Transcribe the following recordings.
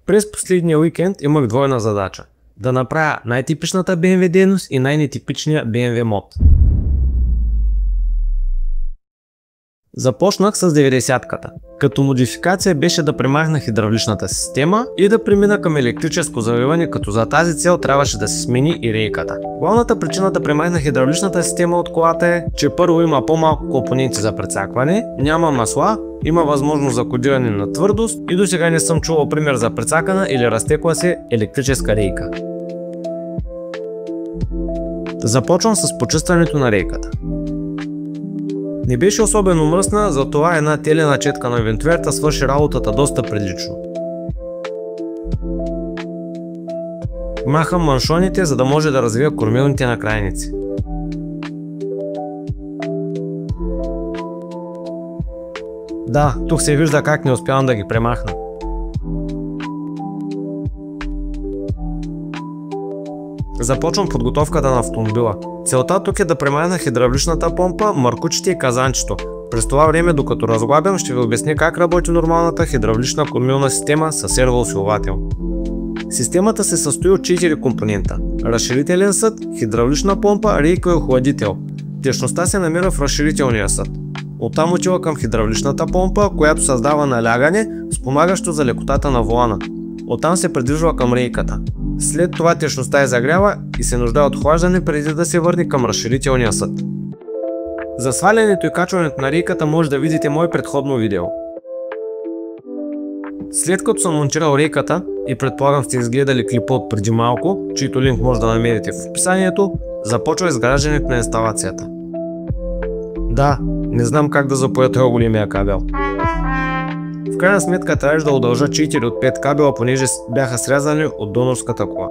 През последния уикенд имах двойна задача – да направя най-типичната BMW дейност и най-нетипичния BMW мод. Започнах с 90-ката. Като модификация беше да премахна хидравличната система и да премина към електрическо заливане, като за тази цел трябваше да се смени и рейката. Главната причина да премахна хидравличната система от колата е, че първо има по-малко компоненти за прецакване, няма масла, има възможност за кодиране на твърдост и до сега не съм чувал пример за прецакана или разтекла се електрическа рейка. Започвам с почистването на рейката. Не беше особено мръсна, затова една телена четка на вентилерата свърши работата доста прилично. Махам маншоните, за да може да развия кормилните накрайници. Да, тук се вижда как не успявам да ги премахна. Започвам подготовката на автомобила. Целта тук е да премахна хидравличната помпа, маркучите и казанчето. През това време, докато разглабям, ще ви обясня как работи нормалната хидравлична кормилна система с сервоусилвател. Системата се състои от 4 компонента: разширителен съд, хидравлична помпа, рейка и охладител. Течността се намира в разширителния съд. Оттам отива към хидравличната помпа, която създава налягане, спомагащо за лекотата на волана. Оттам се придвижва към рейката. След това течността изагрява и се нуждае от охлаждане преди да се върне към разширителния съд. За свалянето и качването на рейката може да видите мое предходно видео. След като съм монтирал рейката, и предполагам сте изгледали клипа от преди малко, чийто линк може да намерите в описанието, започва изграждането на инсталацията. Да, не знам как да запоя този големия кабел. В крайна сметка трябваше да удължа 4 от 5 кабела, понеже бяха срязани от донорската кола.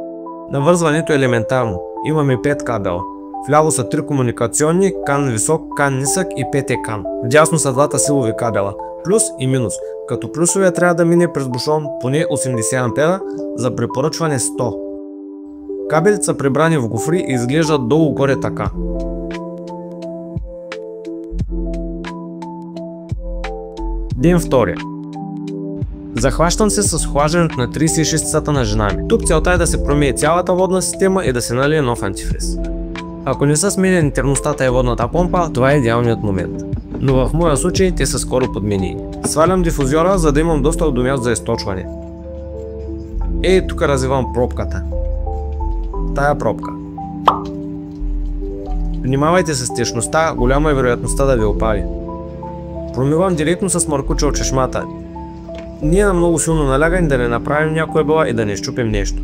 Навързването е елементарно. Имаме 5 кабела. Вляво са 3 комуникационни, кан висок, кан нисък и 5 кан. Вдясно са двата силови кабела, плюс и минус, като плюсовия трябва да мине през бушон поне 80 ампера, за препоръчване 100. Кабелите са прибрани в гофри и изглеждат долу-горе така. Ден 2. Захващам се с охлаждането на 36-цата на жена ми. Тук целта е да се промие цялата водна система и да се налие нов антифриз. Ако не са сменени термостата и водната помпа, това е идеалният момент. Но в моя случай те са скоро подменени. Свалям дифузиора, за да имам достъп до място за източване. Тук развивам пробката. Тая пробка. Внимавайте с течността, голяма е вероятността да ви опали. Промивам директно с маркуча от чешмата. Ние на много силно налягане да не направим някоя бъла и да не щупим нещо.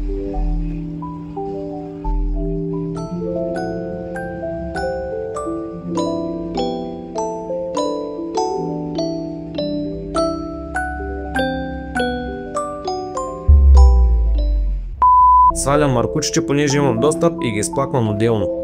Свалям маркучите, понеже имам достъп и ги изплаквам отделно.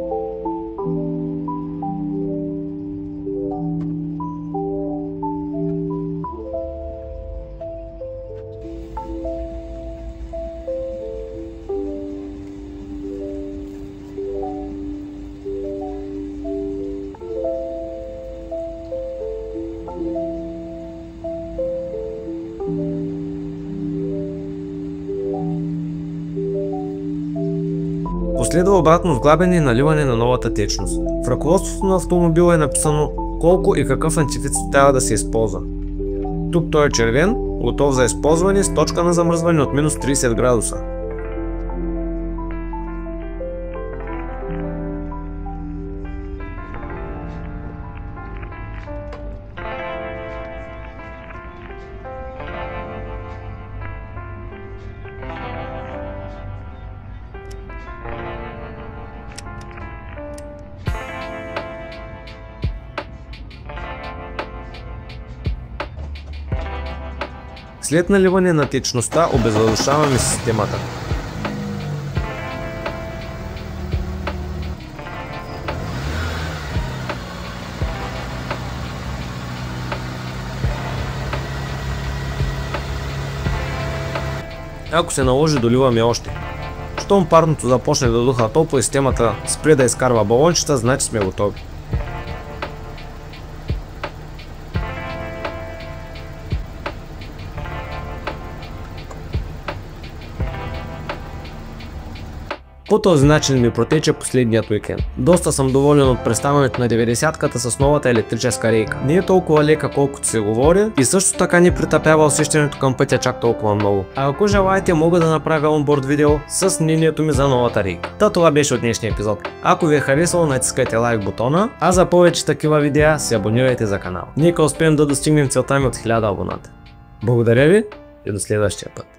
Последва обратно вглабяне и наливане на новата течност. В ръководството на автомобила е написано колко и какъв антифриз трябва да се използва. Тук той е червен, готов за използване с точка на замръзване от минус 30 градуса. След наливане на течността обезвъздушаваме системата. Ако се наложи, доливаме още. Щом парното започне да духа топло и системата спре да изкарва балончета, значи сме готови. По този начин ми протече последният уикенд. Доста съм доволен от представянето на 90-ката с новата електрическа рейка. Не е толкова лека колкото се говори и също така не притъпява усещането към пътя чак толкова много. А ако желаете, мога да направя онборд видео с мнението ми за новата рейка. Та това беше от днешния епизод. Ако ви е харесало, натискайте лайк бутона, а за повече такива видеа се абонирайте за канала. Нека успеем да достигнем целта ми от 1000 абоната. Благодаря ви и до следващия път.